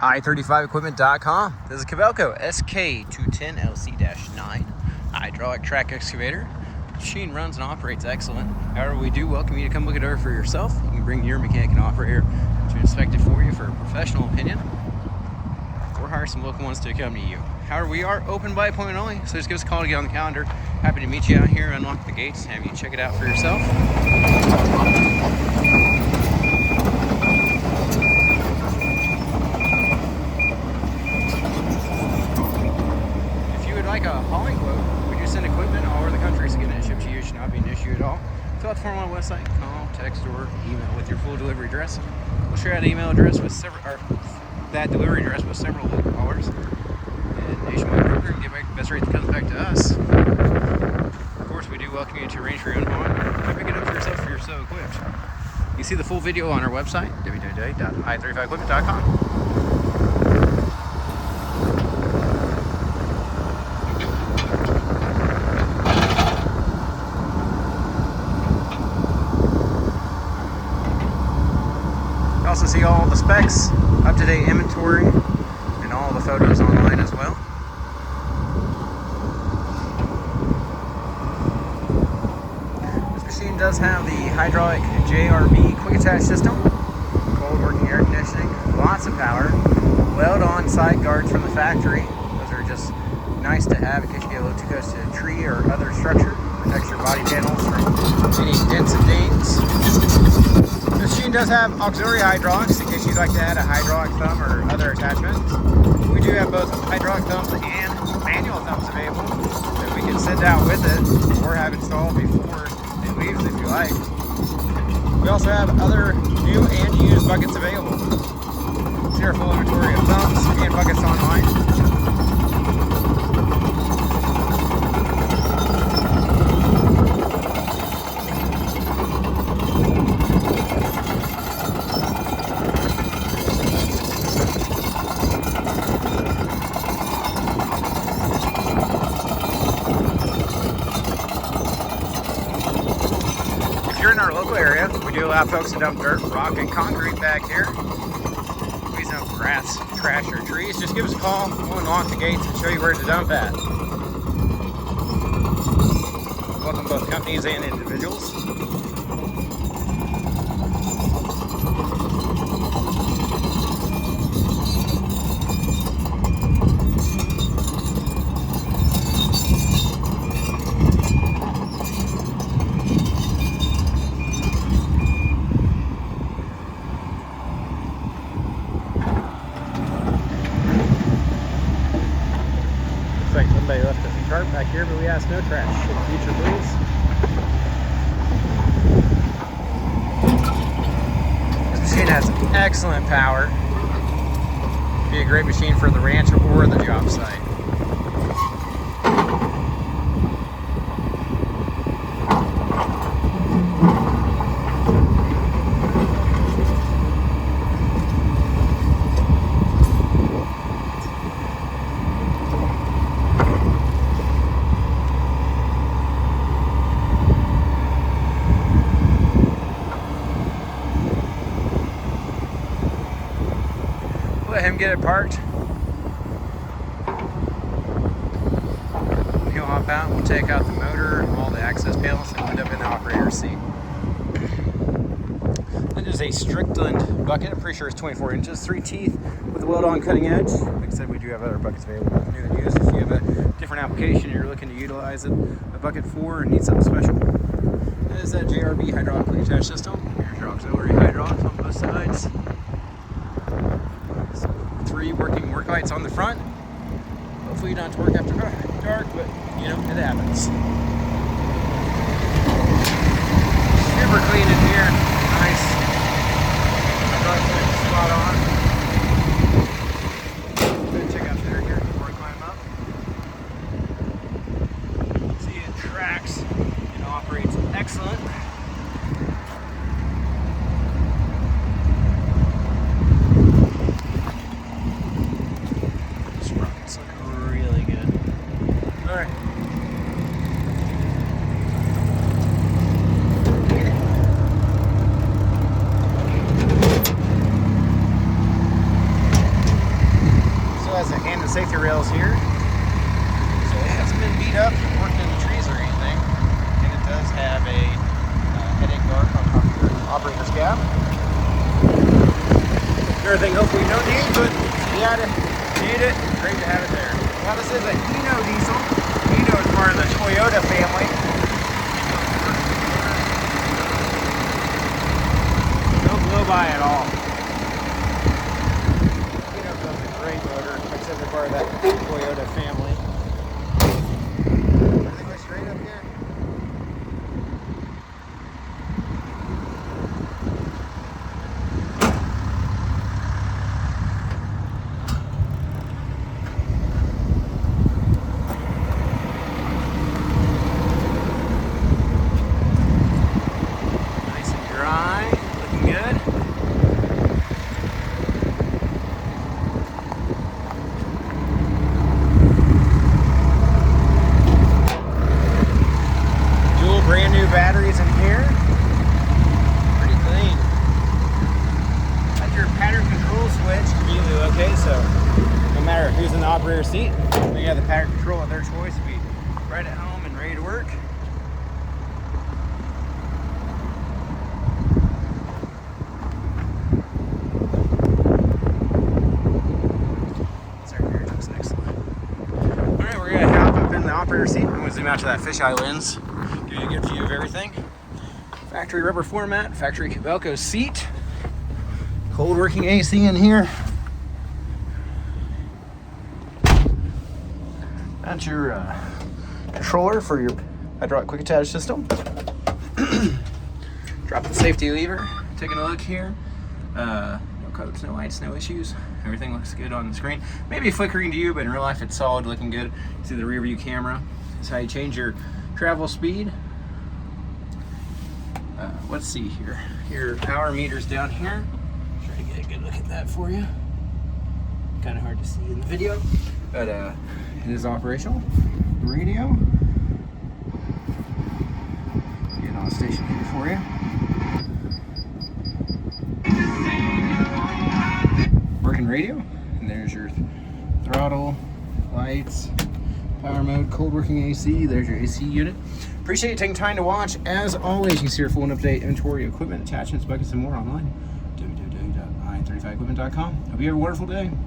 i35equipment.com. This is Kobelco SK210LC-9 hydraulic track excavator. The machine runs and operates excellent. However, we do welcome you to come look it over for yourself. You can bring your mechanic and operator to inspect it for you for a professional opinion, or hire some local ones to accompany you. However, we are open by appointment only, so just give us a call to get on the calendar. Happy to meet you out here, unlock the gates, and have you check it out for yourself. Like a hauling quote, we do send equipment all over the country, so getting it shipped to you should not be an issue at all. Fill out the form on the website, call, text, or email with your full delivery address. We'll share that email address with that delivery address with several local callers and nationwide broker and get back the best rate that comes back to us. Of course, we do welcome you to arrange for your own hauling. Come pick it up for yourself if you're so equipped. You can see the full video on our website, www.i35equipment.com. Also see all the specs, up-to-date inventory, and all the photos online as well. This machine does have the hydraulic JRB quick attach system, cold working air conditioning, lots of power, weld-on side guards from the factory. Those are just nice to have in case you get a little too close to a tree or other structure. Protects your body panels from any dents and dings. The machine does have auxiliary hydraulics in case you'd like to add a hydraulic thumb or other attachment. We do have both hydraulic thumbs and manual thumbs available that we can send out with it or have installed before it leaves if you like. We also have other new and used buckets available. See our full inventory of thumbs and buckets online. In our local area, we do allow folks to dump dirt, rock, and concrete back here. Please no grass, trash, or trees. Just give us a call. We'll unlock the gates and show you where to dump at. Welcome both companies and individuals. Like somebody left a cart back here, but we ask no trash in the future, please. This machine has excellent power. Be a great machine for the ranch or the job site. Let him get it parked. He'll hop out. We'll take out the motor and all the access panels and wind up in the operator's seat. That is a Strickland bucket. I'm pretty sure it's 24 inches, 3 teeth with a weld-on cutting edge. Like I said, we do have other buckets available, new and used. If you have a different application you're looking to utilize a bucket for and need something special. That is that JRB hydraulic quick attach system. Here's your auxiliary hydraulics on both sides. 3 working work lights on the front. Hopefully you don't have to work after dark, but you know, it happens. Super clean in here. Nice. Spot on. Go check out the air here before I climb up. See, it tracks and operates excellent. Sprockets look really good. Alright. safety rails here. So it hasn't been beat up, worked in the trees or anything. And it does have a headache guard on top of your operator's cab. Everything hopefully you don't need, but if you had it, need it, great to have it there. Now this is a Hino diesel. Hino is part of the Toyota family. Don't blow by at all. Hino built a great motor, like I said, they're part of that Toyota family. Everything looks straight up here. Batteries in here, pretty clean. Like your pattern control switch immediately okay, so no matter who's in the operator seat, we have the pattern control of their choice. Be right at home and ready to work. Looks excellent. All right, we're gonna hop up in the operator seat. I'm gonna zoom out to that fisheye lens. Give you a good view of everything. Factory rubber floor mat, factory Kobelco seat, cold working AC in here. That's your controller for your hydraulic quick attach system. Drop the safety lever. Taking a look here. No codes, no lights, no issues. Everything looks good on the screen. Maybe flickering to you, but in real life it's solid, looking good. See the rear view camera. That's how you change your travel speed. Let's see here. Your power meter's down here. Try to get a good look at that for you. Kind of hard to see in the video, but it is operational. Radio. Get on station here for you. Working radio. And there's your throttle, lights, power mode, cold working AC. There's your AC unit. Appreciate you taking time to watch. As always, you can see our full and up-to-date inventory, equipment, attachments, buckets, and more online. www.i35equipment.com. Hope you have a wonderful day.